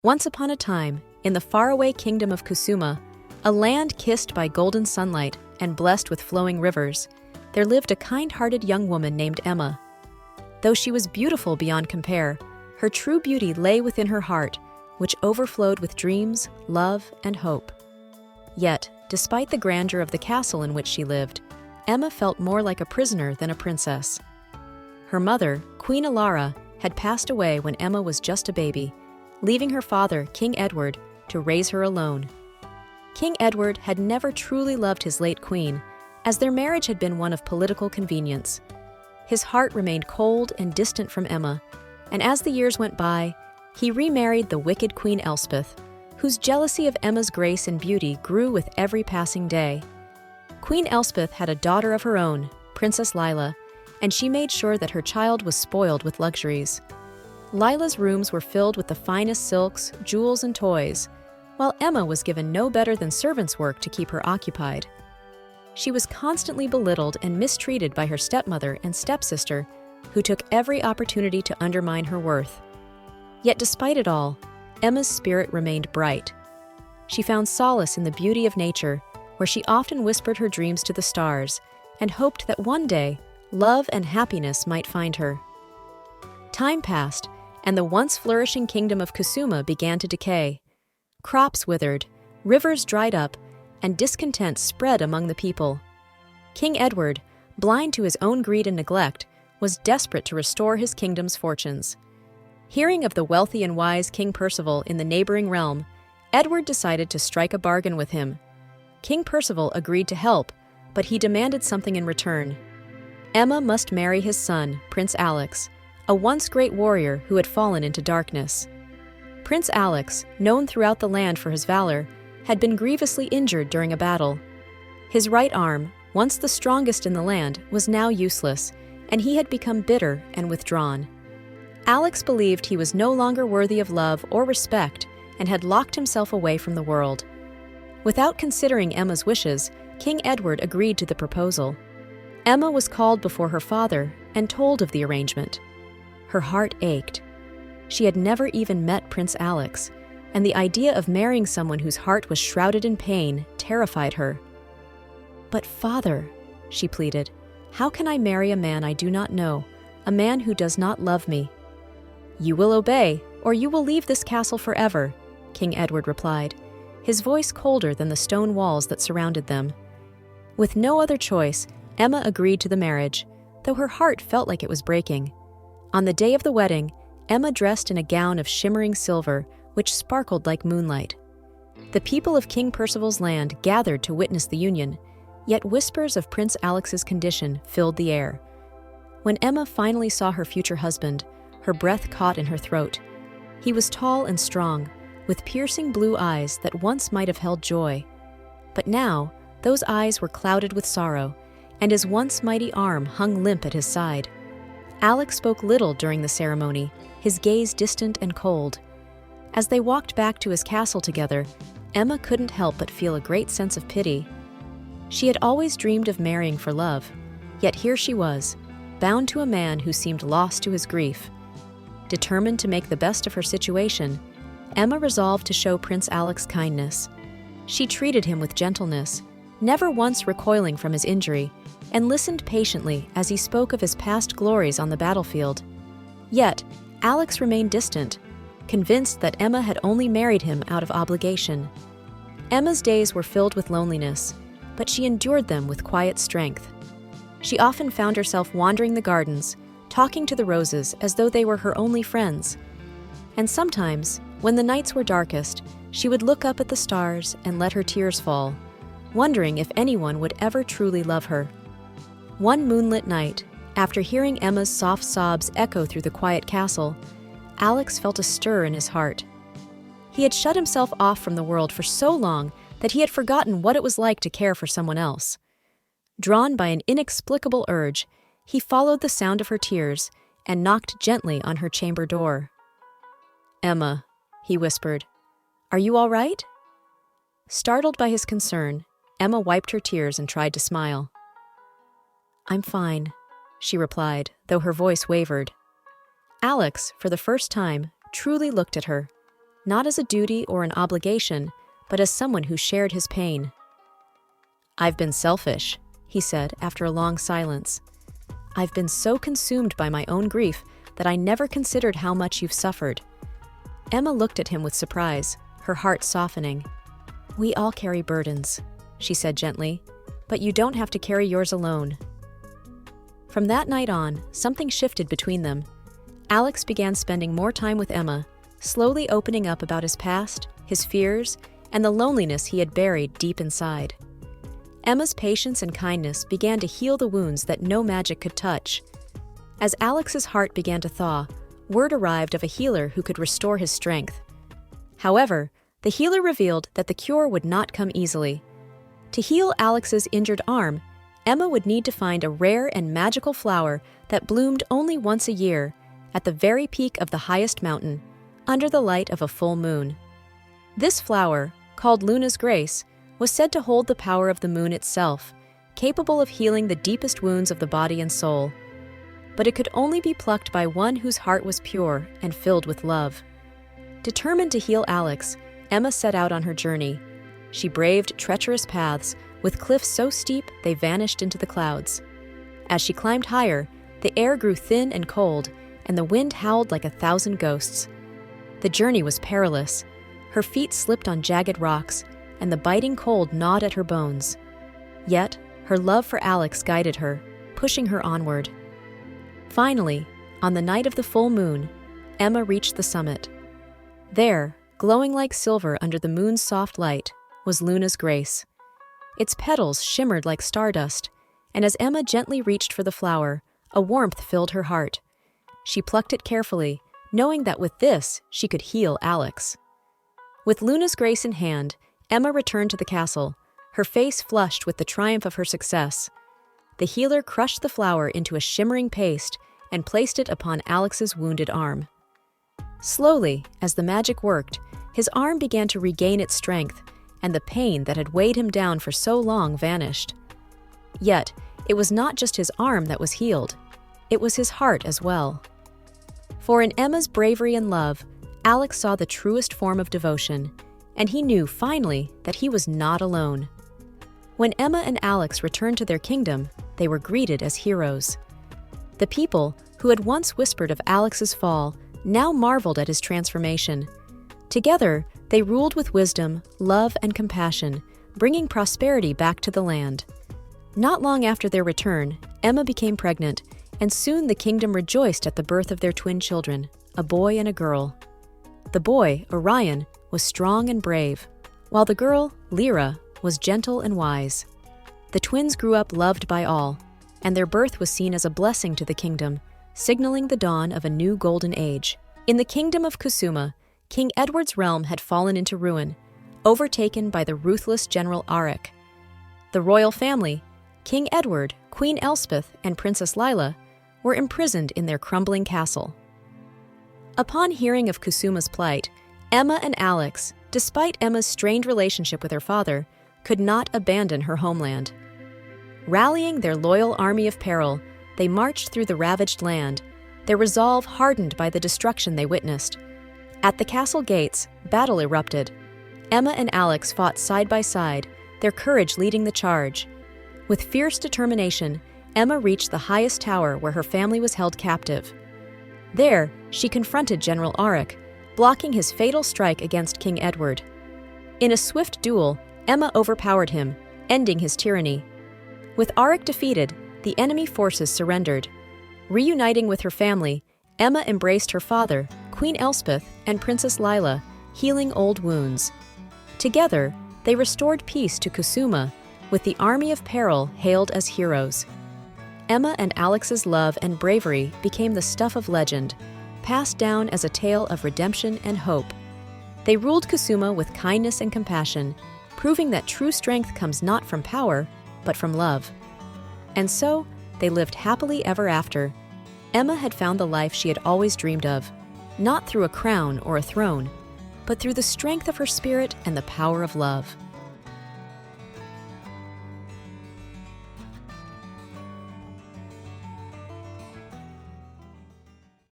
Once upon a time, in the faraway kingdom of Kusuma, a land kissed by golden sunlight and blessed with flowing rivers, there lived a kind-hearted young woman named Emma. Though she was beautiful beyond compare, her true beauty lay within her heart, which overflowed with dreams, love, and hope. Yet, despite the grandeur of the castle in which she lived, Emma felt more like a prisoner than a princess. Her mother, Queen Alara, had passed away when Emma was just a baby, leaving her father, King Edward, to raise her alone. King Edward had never truly loved his late queen, as their marriage had been one of political convenience. His heart remained cold and distant from Emma, and as the years went by, he remarried the wicked Queen Elspeth, whose jealousy of Emma's grace and beauty grew with every passing day. Queen Elspeth had a daughter of her own, Princess Lila, and she made sure that her child was spoiled with luxuries. Lila's rooms were filled with the finest silks, jewels, and toys, while Emma was given no better than servants' work to keep her occupied. She was constantly belittled and mistreated by her stepmother and stepsister, who took every opportunity to undermine her worth. Yet despite it all, Emma's spirit remained bright. She found solace in the beauty of nature, where she often whispered her dreams to the stars and hoped that one day, love and happiness might find her. Time passed, and the once flourishing kingdom of Kusuma began to decay. Crops withered, rivers dried up, and discontent spread among the people. King Edward, blind to his own greed and neglect, was desperate to restore his kingdom's fortunes. Hearing of the wealthy and wise King Percival in the neighboring realm, Edward decided to strike a bargain with him. King Percival agreed to help, but he demanded something in return. Emma must marry his son, Prince Alex, a once great warrior who had fallen into darkness. Prince Alex, known throughout the land for his valor, had been grievously injured during a battle. His right arm, once the strongest in the land, was now useless, and he had become bitter and withdrawn. Alex believed he was no longer worthy of love or respect and had locked himself away from the world. Without considering Emma's wishes, King Edward agreed to the proposal. Emma was called before her father and told of the arrangement. Her heart ached. She had never even met Prince Alex, and the idea of marrying someone whose heart was shrouded in pain terrified her. "But father," she pleaded, "how can I marry a man I do not know, a man who does not love me?" "You will obey, or you will leave this castle forever," King Edward replied, his voice colder than the stone walls that surrounded them. With no other choice, Emma agreed to the marriage, though her heart felt like it was breaking. On the day of the wedding, Emma dressed in a gown of shimmering silver, which sparkled like moonlight. The people of King Percival's land gathered to witness the union, yet whispers of Prince Alex's condition filled the air. When Emma finally saw her future husband, her breath caught in her throat. He was tall and strong, with piercing blue eyes that once might have held joy. But now, those eyes were clouded with sorrow, and his once mighty arm hung limp at his side. Alex spoke little during the ceremony, his gaze distant and cold. As they walked back to his castle together, Emma couldn't help but feel a great sense of pity. She had always dreamed of marrying for love, yet here she was, bound to a man who seemed lost to his grief. Determined to make the best of her situation, Emma resolved to show Prince Alex kindness. She treated him with gentleness, never once recoiling from his injury, and listened patiently as he spoke of his past glories on the battlefield. Yet, Alex remained distant, convinced that Emma had only married him out of obligation. Emma's days were filled with loneliness, but she endured them with quiet strength. She often found herself wandering the gardens, talking to the roses as though they were her only friends. And sometimes, when the nights were darkest, she would look up at the stars and let her tears fall, wondering if anyone would ever truly love her. One moonlit night, after hearing Emma's soft sobs echo through the quiet castle, Alex felt a stir in his heart. He had shut himself off from the world for so long that he had forgotten what it was like to care for someone else. Drawn by an inexplicable urge, he followed the sound of her tears and knocked gently on her chamber door. "Emma," he whispered, "are you all right?" Startled by his concern, Emma wiped her tears and tried to smile. "I'm fine," she replied, though her voice wavered. Alex, for the first time, truly looked at her. not as a duty or an obligation, but as someone who shared his pain. "I've been selfish," he said after a long silence. "I've been so consumed by my own grief that I never considered how much you've suffered." Emma looked at him with surprise, her heart softening. "We all carry burdens," she said gently, "but you don't have to carry yours alone." From that night on, something shifted between them. Alex began spending more time with Emma, slowly opening up about his past, his fears, and the loneliness he had buried deep inside. Emma's patience and kindness began to heal the wounds that no magic could touch. As Alex's heart began to thaw, word arrived of a healer who could restore his strength. However, the healer revealed that the cure would not come easily. To heal Alex's injured arm, Emma would need to find a rare and magical flower that bloomed only once a year, at the very peak of the highest mountain, under the light of a full moon. This flower, called Luna's Grace, was said to hold the power of the moon itself, capable of healing the deepest wounds of the body and soul. But it could only be plucked by one whose heart was pure and filled with love. Determined to heal Alex, Emma set out on her journey. She braved treacherous paths, with cliffs so steep they vanished into the clouds. As she climbed higher, the air grew thin and cold, and the wind howled like 1,000 ghosts. The journey was perilous. Her feet slipped on jagged rocks, and the biting cold gnawed at her bones. Yet, her love for Alex guided her, pushing her onward. Finally, on the night of the full moon, Emma reached the summit. There, glowing like silver under the moon's soft light, was Luna's Grace. Its petals shimmered like stardust, and as Emma gently reached for the flower, a warmth filled her heart. She plucked it carefully, knowing that with this, she could heal Alex. With Luna's Grace in hand, Emma returned to the castle, her face flushed with the triumph of her success. The healer crushed the flower into a shimmering paste and placed it upon Alex's wounded arm. Slowly, as the magic worked, his arm began to regain its strength, and the pain that had weighed him down for so long vanished. Yet, it was not just his arm that was healed. It was his heart as well. For in Emma's bravery and love, Alex saw the truest form of devotion, and he knew finally that he was not alone. When Emma and Alex returned to their kingdom, they were greeted as heroes. The people, who had once whispered of Alex's fall, now marveled at his transformation. Together, they ruled with wisdom, love, and compassion, bringing prosperity back to the land. Not long after their return, Emma became pregnant, and soon the kingdom rejoiced at the birth of their twin children, a boy and a girl. The boy, Orion, was strong and brave, while the girl, Lyra, was gentle and wise. The twins grew up loved by all, and their birth was seen as a blessing to the kingdom, signaling the dawn of a new golden age. In the kingdom of Kusuma, King Edward's realm had fallen into ruin, overtaken by the ruthless General Arik. The royal family, King Edward, Queen Elspeth, and Princess Lila, were imprisoned in their crumbling castle. Upon hearing of Kusuma's plight, Emma and Alex, despite Emma's strained relationship with her father, could not abandon her homeland. Rallying their loyal army of peril, they marched through the ravaged land, their resolve hardened by the destruction they witnessed. At the castle gates, battle erupted. Emma and Alex fought side by side, their courage leading the charge. With fierce determination, Emma reached the highest tower where her family was held captive. There, she confronted General Arik, blocking his fatal strike against King Edward. In a swift duel, Emma overpowered him, ending his tyranny. With Arik defeated, the enemy forces surrendered. Reuniting with her family, Emma embraced her father, Queen Elspeth, and Princess Lila, healing old wounds. Together, they restored peace to Kusuma, with the army of peril hailed as heroes. Emma and Alex's love and bravery became the stuff of legend, passed down as a tale of redemption and hope. They ruled Kusuma with kindness and compassion, proving that true strength comes not from power, but from love. And so, they lived happily ever after. Emma had found the life she had always dreamed of, not through a crown or a throne, but through the strength of her spirit and the power of love.